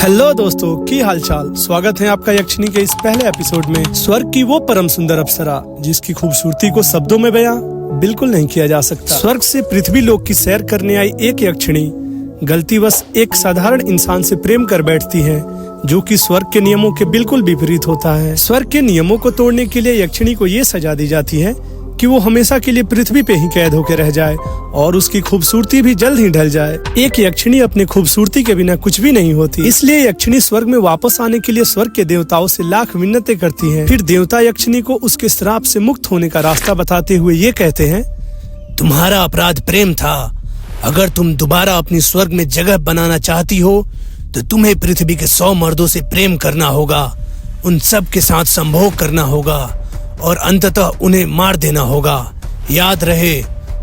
Hello दोस्तों, की हालचाल। स्वागत है आपका यक्षिणी के इस पहले एपिसोड में। स्वर्ग की वो परम सुंदर अप्सरा जिसकी खूबसूरती को शब्दों में बयां बिल्कुल नहीं किया जा सकता। स्वर्ग से पृथ्वी लोक की सैर करने आई एक यक्षिणी गलतीवश एक साधारण इंसान से प्रेम कर बैठती है, जो कि स्वर्ग के नियमों के बिल्कुल विपरीत होता है। स्वर्ग के नियमों को तोड़ने के लिए यक्षिणी को ये सजा दी जाती है कि वो हमेशा के लिए पृथ्वी पे ही कैद होकर रह जाए और उसकी खूबसूरती भी जल्द ही ढल जाए। एक यक्षिणी अपनी खूबसूरती के बिना कुछ भी नहीं होती, इसलिए यक्षिणी स्वर्ग में वापस आने के लिए स्वर्ग के देवताओं से लाख मिन्नतें करती हैं। फिर देवता यक्षिणी को उसके श्राप से मुक्त होने का रास्ता बताते हुए ये कहते हैं, तुम्हारा अपराध प्रेम था। अगर तुम दोबारा अपनी स्वर्ग में जगह बनाना चाहती हो तो तुम्हें पृथ्वी के 100 मर्दों से प्रेम करना होगा, उन सब के साथ संभोग करना होगा और अंततः उन्हें मार देना होगा। याद रहे,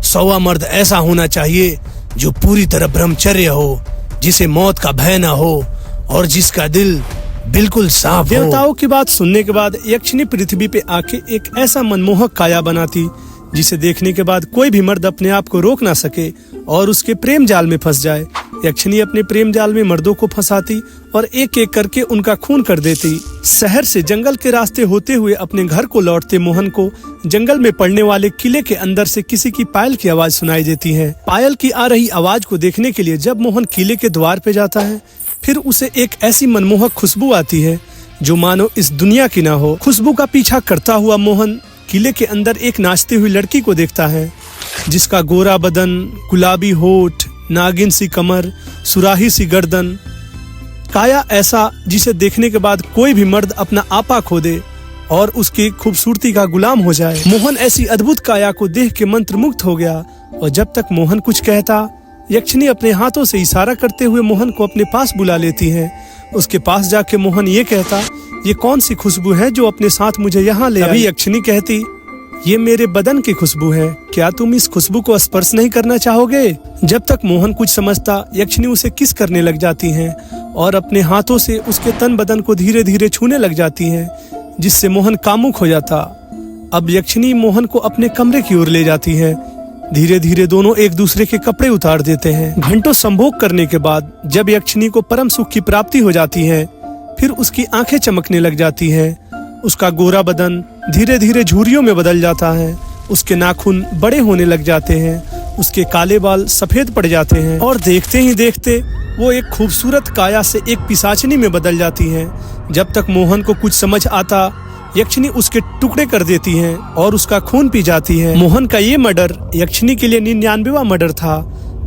100वां मर्द ऐसा होना चाहिए जो पूरी तरह ब्रह्मचर्य हो, जिसे मौत का भय न हो और जिसका दिल बिल्कुल साफ हो। देवताओं की बात सुनने के बाद यक्षिणी पृथ्वी पे आके एक ऐसा मनमोहक काया बनाती जिसे देखने के बाद कोई भी मर्द अपने आप को रोक ना सके और उसके प्रेम जाल में फंस जाए। यक्षिणी अपने प्रेम जाल में मर्दों को फंसाती और एक एक करके उनका खून कर देती। शहर से जंगल के रास्ते होते हुए अपने घर को लौटते मोहन को जंगल में पड़ने वाले किले के अंदर से किसी की पायल की आवाज सुनाई देती है। पायल की आ रही आवाज को देखने के लिए जब मोहन किले के द्वार पे जाता है, फिर उसे एक ऐसी मनमोहक खुशबू आती है जो मानो इस दुनिया की ना हो। खुशबू का पीछा करता हुआ मोहन किले के अंदर एक नाचती हुई लड़की को देखता है, जिसका गोरा बदन, गुलाबी होठ, नागिन सी कमर, सुराही सी गर्दन, काया ऐसा जिसे देखने के बाद कोई भी मर्द अपना आपा खो दे और उसकी खूबसूरती का गुलाम हो जाए। मोहन ऐसी अद्भुत काया को देख के मंत्र मुग्ध हो गया और जब तक मोहन कुछ कहता, यक्षिणी अपने हाथों से इशारा करते हुए मोहन को अपने पास बुला लेती है। उसके पास जाके मोहन ये कहता, ये कौन सी खुशबू है जो अपने साथ मुझे यहाँ ले आई? अभी यक्षिणी कहती, ये मेरे बदन की खुशबू है, क्या तुम इस खुशबू को स्पर्श नहीं करना चाहोगे? जब तक मोहन कुछ समझता, यक्षिणी उसे किस करने लग जाती हैं और अपने हाथों से उसके तन बदन को धीरे धीरे छूने लग जाती हैं, जिससे मोहन कामुक हो जाता। अब यक्षिणी मोहन को अपने कमरे की ओर ले जाती है। धीरे धीरे दोनों एक दूसरे के कपड़े उतार देते हैं। घंटों संभोग करने के बाद जब यक्षिणी को परम सुख की प्राप्ति हो जाती है, फिर उसकी आंखें चमकने लग जाती हैं। उसका गोरा बदन धीरे धीरे झुर्रियों में बदल जाता है। उसके नाखून बड़े होने लग जाते हैं, उसके काले बाल सफेद पड़ जाते हैं और देखते ही देखते वो एक खूबसूरत काया से एक पिशाचिनी में बदल जाती है। जब तक मोहन को कुछ समझ आता, यक्षिणी उसके टुकड़े कर देती है और उसका खून पी जाती है। मोहन का ये मर्डर यक्षिणी के लिए 99वां मर्डर था।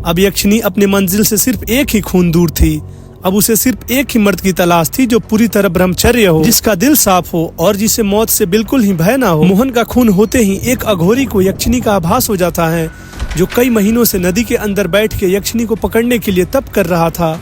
अब यक्षिणी अपने मंजिल से सिर्फ एक ही खून दूर थी। अब उसे सिर्फ एक ही मर्द की तलाश थी जो पूरी तरह ब्रह्मचर्य हो, जिसका दिल साफ हो और जिसे मौत से बिल्कुल ही भय ना हो। मोहन का खून होते ही एक अघोरी को यक्षिणी का आभास हो जाता है, जो कई महीनों से नदी के अंदर बैठ के यक्षिणी को पकड़ने के लिए तप कर रहा था।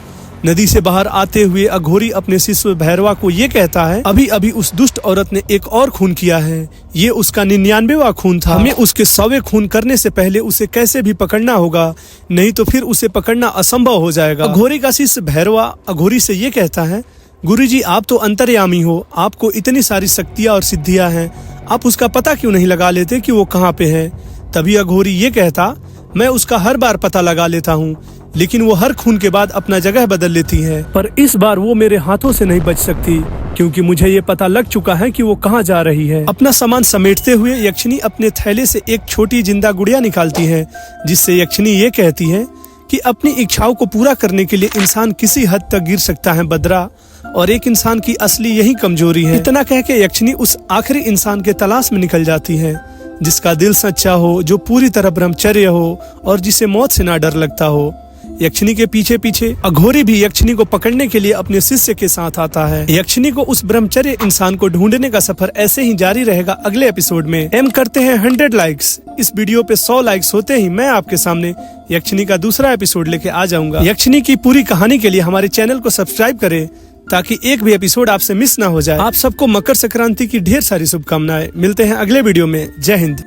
नदी से बाहर आते हुए अघोरी अपने शिष्य भैरवा को ये कहता है, अभी अभी उस दुष्ट औरत ने एक और खून किया है, ये उसका 99वां खून था। हमें उसके 100वें खून करने से पहले उसे कैसे भी पकड़ना होगा, नहीं तो फिर उसे पकड़ना असंभव हो जाएगा। अघोरी का शिष्य भैरवा अघोरी से ये कहता है, गुरुजी आप तो अंतर्यामी हो, आपको इतनी सारी शक्तियाँ और सिद्धियाँ हैं, आप उसका पता क्यों नहीं लगा लेते कि वो कहाँ पे है? तभी अघोरी ये कहता, मैं उसका हर बार पता लगा लेता हूँ, लेकिन वो हर खून के बाद अपना जगह बदल लेती है, पर इस बार वो मेरे हाथों से नहीं बच सकती, क्योंकि मुझे ये पता लग चुका है कि वो कहाँ जा रही है। अपना सामान समेटते हुए यक्षिणी अपने थैले से एक छोटी जिंदा गुड़िया निकालती है, जिससे यक्षिणी ये कहती है कि अपनी इच्छाओं को पूरा करने के लिए इंसान किसी हद तक गिर सकता है बदरा, और एक इंसान की असली यही कमजोरी है। इतना कह के यक्षिणी उस आखिरी इंसान के तलाश में निकल जाती है, जिसका दिल सच्चा हो, जो पूरी तरह ब्रह्मचर्य हो और जिसे मौत से ना डर लगता हो। यक्षिणी के पीछे पीछे अघोरी भी यक्षिणी को पकड़ने के लिए अपने शिष्य के साथ आता है। यक्षिणी को उस ब्रह्मचर्य इंसान को ढूंढने का सफर ऐसे ही जारी रहेगा अगले एपिसोड में। एम करते हैं 100 लाइक्स। इस वीडियो पे 100 लाइक्स होते ही मैं आपके सामने यक्षिणी का दूसरा एपिसोड लेके आ जाऊंगा। यक्षिणी की पूरी कहानी के लिए हमारे चैनल को सब्सक्राइब करें ताकि एक भी एपिसोड आपसे मिस ना हो जाए। आप सबको मकर संक्रांति की ढेर सारी शुभकामनाएं। मिलते हैं अगले वीडियो में। जय हिंद।